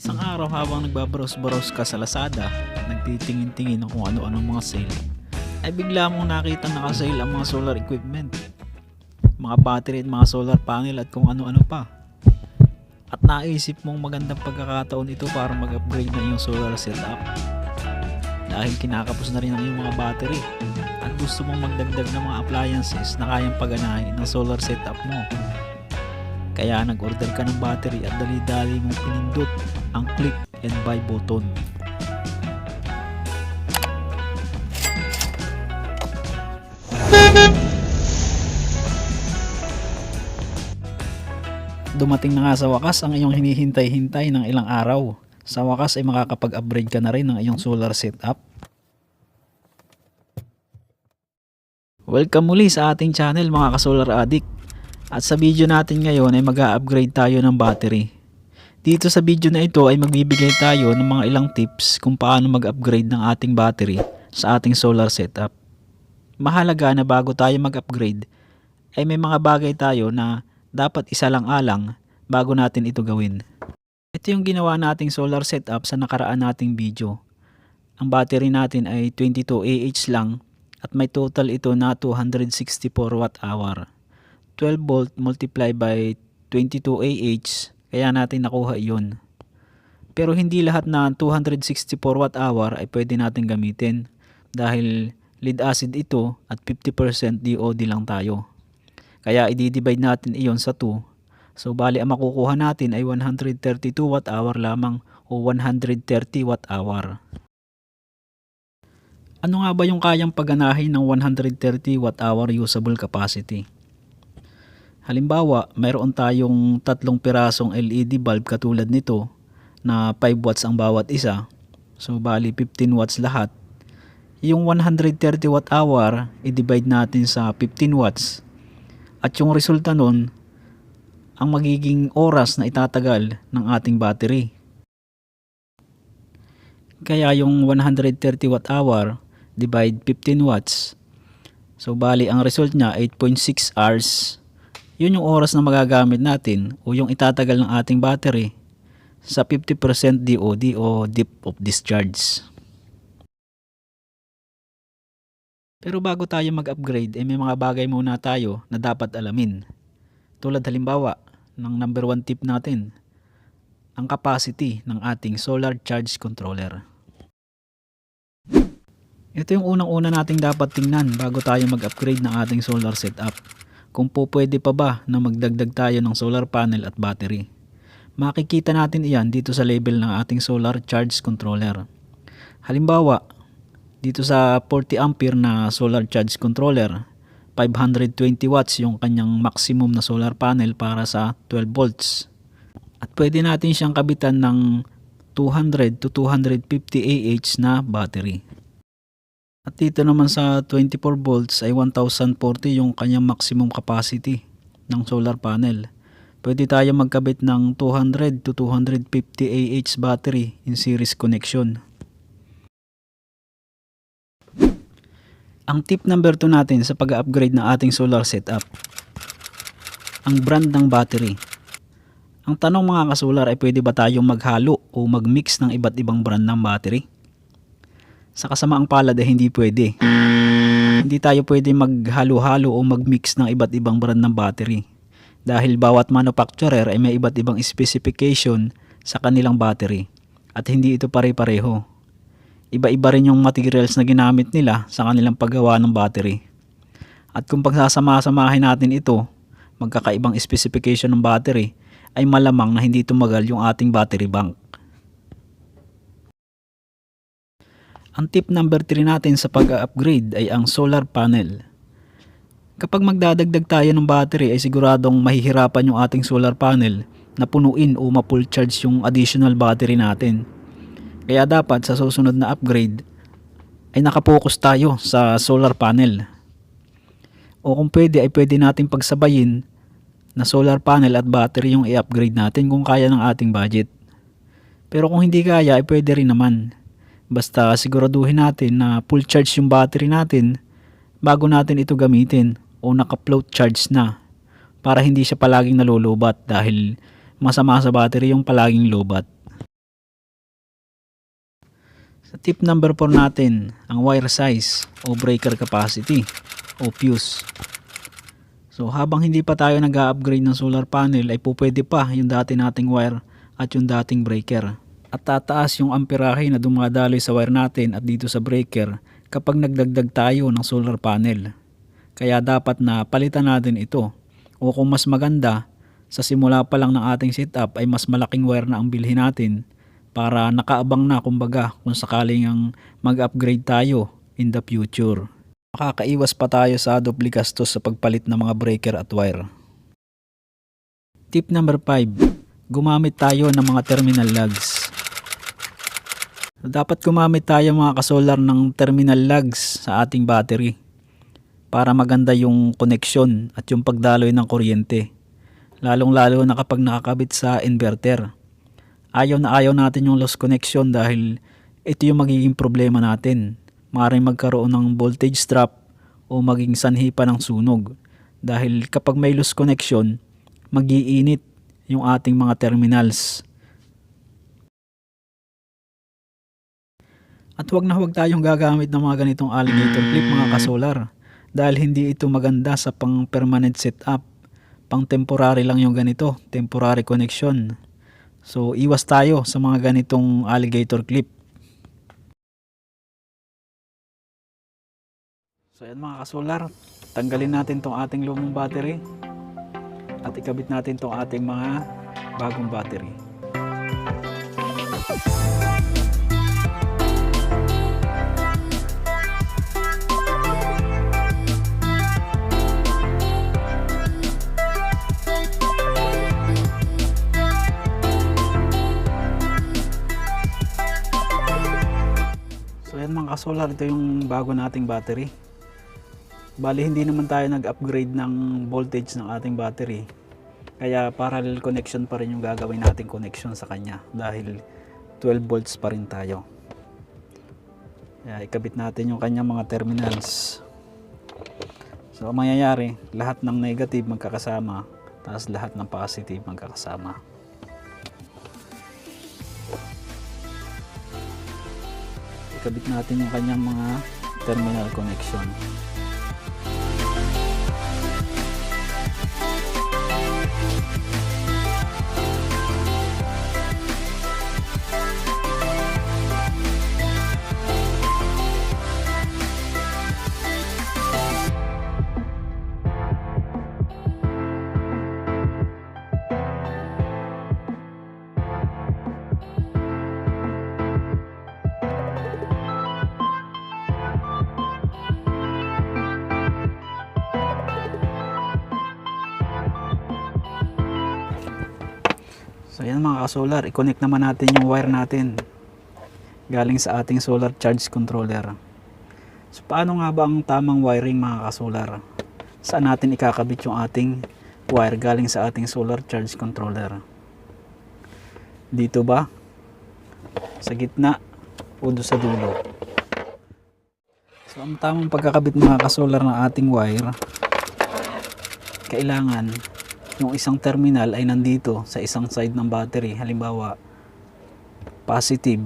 Isang araw habang nagbabrowse-browse ka sa Lazada at nagtitingin-tingin ng kung ano-ano mga sale, ay bigla mong nakita naka-sale ang mga solar equipment, mga battery at mga solar panel at kung ano-ano pa. At naisip mong magandang pagkakataon ito para mag-upgrade na iyong solar setup. Dahil kinakapos na rin ang iyong mga battery at gusto mong magdagdag ng mga appliances na kayang paganahin ng solar setup mo. Kaya nag-order ka ng battery at dali-dali mong pinindot ang click and buy button. Dumating na nga sa wakas ang iyong hinihintay-hintay ng ilang araw. Sa wakas ay makakapag-upgrade ka na rin ng iyong solar setup. Welcome muli sa ating channel mga ka-solar addict. At sa video natin ngayon ay mag-upgrade tayo ng battery. Dito sa video na ito ay magbibigay tayo ng mga ilang tips kung paano mag-upgrade ng ating battery sa ating solar setup. Mahalaga na bago tayo mag-upgrade ay may mga bagay tayo na dapat isa lang alang bago natin ito gawin. Ito yung ginawa nating solar setup sa nakaraan nating video. Ang battery natin ay 22Ah lang at may total ito na 264 Wh. 12 volt multiply by 22Ah, kaya natin nakuha iyon. Pero hindi lahat na 264 Wh ay pwede natin gamitin dahil lead acid ito at 50% DOD lang tayo. Kaya i-divide natin iyon sa 2. So bali ang makukuha natin ay 132 Wh lamang o 130 Wh. Ano nga ba yung kayang paganahin ng 130 Wh usable capacity? Halimbawa, mayroon tayong 3 pirasong LED bulb katulad nito na 5 watts ang bawat isa. So bali 15 watts lahat. Yung 130 Wh i-divide natin sa 15 watts. At yung resulta nun, ang magiging oras na itatagal ng ating battery. Kaya yung 130 Wh divide 15 watts. So bali ang result niya 8.6 hours. Yun yung oras na magagamit natin o yung itatagal ng ating battery sa 50% DOD o depth of discharge. Pero bago tayo mag-upgrade, may mga bagay muna tayo na dapat alamin. Tulad halimbawa ng number 1 tip natin, ang capacity ng ating solar charge controller. Ito yung unang-una nating dapat tingnan bago tayo mag-upgrade ng ating solar setup. Kung po pwede pa ba na magdagdag tayo ng solar panel at battery. Makikita natin iyan dito sa label ng ating solar charge controller. Halimbawa, dito sa 40 ampere na solar charge controller, 520 watts yung kanyang maximum na solar panel para sa 12 volts. At pwede natin siyang kabitan ng 200 to 250 Ah na battery. At dito naman sa 24 volts ay 1040 yung kanyang maximum capacity ng solar panel. Pwede tayo magkabit ng 200 to 250 Ah battery in series connection. Ang tip number 2 natin sa pag-upgrade ng ating solar setup, ang brand ng battery. Ang tanong mga ka-solar ay pwede ba tayong maghalo o mag-mix ng iba't ibang brand ng battery? Sa kasamaang palad ay hindi pwede. Hindi tayo pwede maghalo-halo o mag-mix ng iba't ibang brand ng battery. Dahil bawat manufacturer ay may iba't ibang specification sa kanilang battery. At hindi ito pare-pareho. Iba-iba rin yung materials na ginamit nila sa kanilang paggawa ng battery. At kung pagsasama-samahin natin ito, magkakaibang specification ng battery, ay malamang na hindi tumagal yung ating battery bank. Ang tip number 3 natin sa pag-upgrade ay ang solar panel. Kapag magdadagdag tayo ng battery ay siguradong mahihirapan yung ating solar panel na punuin o ma-full charge yung additional battery natin. Kaya dapat sa susunod na upgrade ay nakapokus tayo sa solar panel. O kung pwede ay pwede natin pagsabayin na solar panel at battery yung i-upgrade natin kung kaya ng ating budget. Pero kung hindi kaya ay pwede rin naman. Basta siguraduhin natin na full charge yung battery natin bago natin ito gamitin o naka-float charge na para hindi siya palaging nalulubat dahil masama sa battery yung palaging lobat. Tip number 4 natin, ang wire size o breaker capacity o fuse. So habang hindi pa tayo nag-upgrade ng solar panel ay pwede pa yung dati nating wire at yung dating breaker. At tataas yung amperahe na dumadaloy sa wire natin at dito sa breaker kapag nagdagdag tayo ng solar panel. Kaya dapat na palitan natin ito. O kung mas maganda, sa simula pa lang ng ating setup ay mas malaking wire na ang bilhin natin para nakaabang na kumbaga kung sakaling ang mag-upgrade tayo in the future. Makakaiwas pa tayo sa doble gastos sa pagpalit ng mga breaker at wire. Tip number 5, gumamit tayo ng mga terminal lugs. Dapat gumamit tayo mga kasolar ng terminal lugs sa ating battery para maganda yung connection at yung pagdaloy ng kuryente. Lalong-lalo na kapag nakakabit sa inverter. Ayaw na ayaw natin yung lost connection dahil ito yung magiging problema natin. Maaaring magkaroon ng voltage drop o maging sanhi pa ng sunog. Dahil kapag may lost connection, mag-iinit yung ating mga terminals. At huwag na huwag tayong gagamit ng mga ganitong alligator clip mga kasolar. Dahil hindi ito maganda sa pang permanent setup. Pang temporary lang yung ganito, temporary connection. So iwas tayo sa mga ganitong alligator clip. So yan mga kasolar, tanggalin natin tong ating lumang battery at ikabit natin tong ating mga bagong battery. So yan mga kasolar, ito yung bago nating battery. Bali hindi naman tayo nag-upgrade ng voltage ng ating battery. Kaya parallel connection pa rin yung gagawin nating connection sa kanya dahil 12 volts pa rin tayo. Kaya ikabit natin yung kanyang mga terminals. So ang mangyayari, lahat ng negative magkakasama, tapos lahat ng positive magkakasama. Ikabit natin yung kanyang mga terminal connection. So yan mga kasolar, i-connect naman natin yung wire natin galing sa ating solar charge controller. So paano nga ba ang tamang wiring mga kasolar? Saan natin ikakabit yung ating wire galing sa ating solar charge controller? Dito ba? Sa gitna? O doon sa dulo? So ang tamang pagkakabit mga kasolar ng ating wire, kailangan yung isang terminal ay nandito sa isang side ng battery, halimbawa positive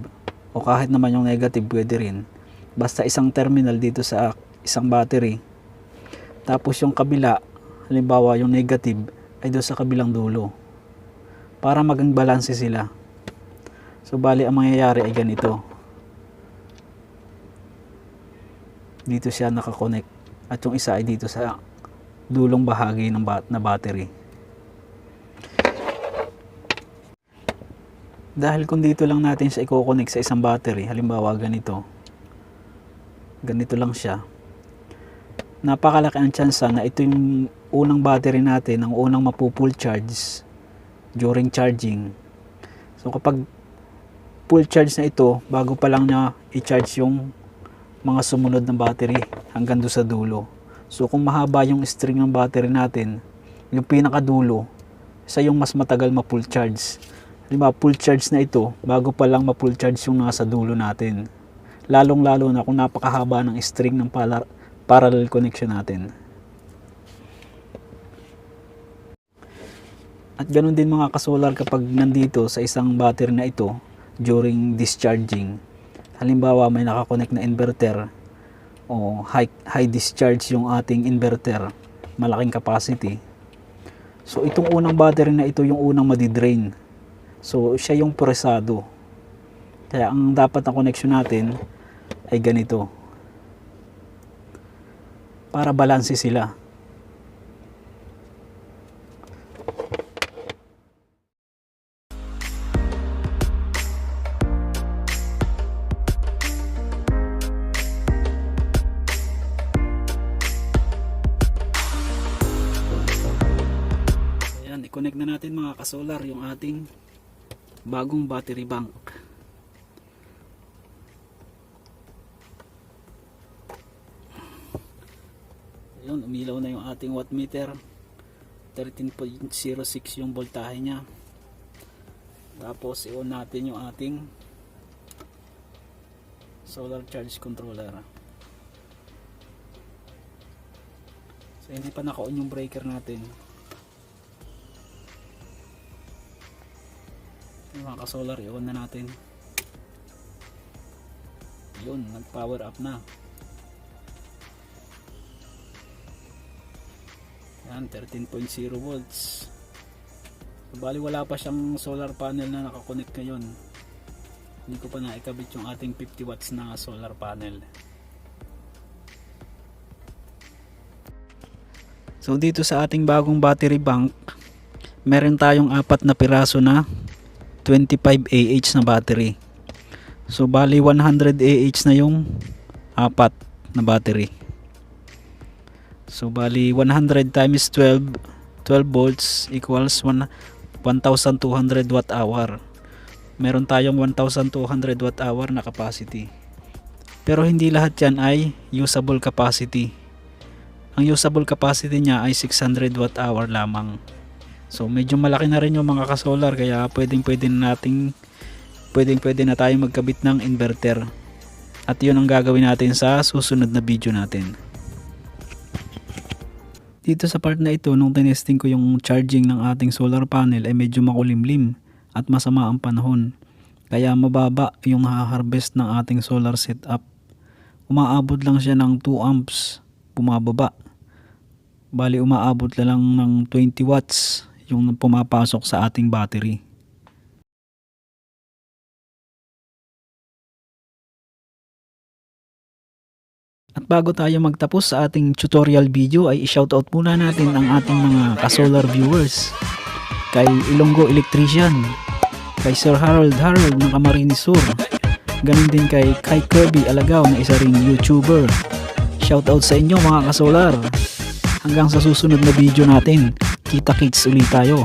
o kahit naman yung negative pwede rin, basta isang terminal dito sa isang battery, tapos yung kabila, halimbawa yung negative ay doon sa kabilang dulo para maging balanse sila. So bali ang mangyayari ay ganito, dito siya nakakonect at yung isa ay dito sa dulong bahagi ng na battery. Dahil kung dito lang natin siya i-connect sa isang battery, halimbawa ganito lang siya, napakalaki ang tsansa na ito yung unang battery natin, ang unang mapu-full charge during charging. So kapag full charge na ito, bago pa lang niya i-charge yung mga sumunod ng battery hanggang doon sa dulo. So kung mahaba yung string ng battery natin, yung pinakadulo, isa yung mas matagal ma-full charge. Halimbawa, full charge na ito, bago pa lang ma-full charge yung nasa dulo natin. Lalong-lalo na kung napakahaba ng string ng parallel connection natin. At ganun din mga kasolar kapag nandito sa isang battery na ito during discharging. Halimbawa may nakakonect na inverter o high discharge yung ating inverter, malaking capacity. So itong unang battery na ito yung unang madidrain. So siya yung presado. Kaya ang dapat na connection natin ay ganito. Para balanse sila. Ayan, i-connect na natin mga kasolar yung ating bagong battery bank. Ayun, umilaw na yung ating watt meter. 13.06 yung voltahe niya. Tapos i-on natin yung ating solar charge controller. So hindi pa naka-on yung breaker natin. Yung mga ka-solar, i-on na natin. Yun, nag-power up na. Yan, 13.0 volts. Bali wala pa siyang solar panel na nakakonect ngayon. Hindi ko pa naikabit yung ating 50 watts na solar panel. So dito sa ating bagong battery bank, meron tayong 4 na piraso na 25 Ah na battery. So bali 100 Ah na yung 4 na battery. So bali 100 times 12 volts equals 1200 watt hour. Meron tayong 1200 watt hour na capacity. Pero hindi lahat yan ay usable capacity. Ang usable capacity niya ay 600 watt hour lamang. So medyo malaki na rin yung mga ka-solar, kaya pwede na tayong magkabit ng inverter. At yun ang gagawin natin sa susunod na video natin. Dito sa part na ito, nung tinesting ko yung charging ng ating solar panel ay medyo makulimlim at masama ang panahon. Kaya mababa yung harvest ng ating solar setup. Umaabot lang siya ng 2 amps bumababa. Bali umaabot na lang ng 20 watts yung pumapasok sa ating battery. At bago tayo magtapos sa ating tutorial video ay i-shoutout muna natin ang ating mga ka-solar viewers. Kay Ilonggo Electrician, kay Sir Harold ng Camarines Sur, ganun din kay Kirby Alagaw na isa ring YouTuber. Shoutout sa inyo mga ka-solar. Hanggang sa susunod na video natin, kita-kits ulit tayo.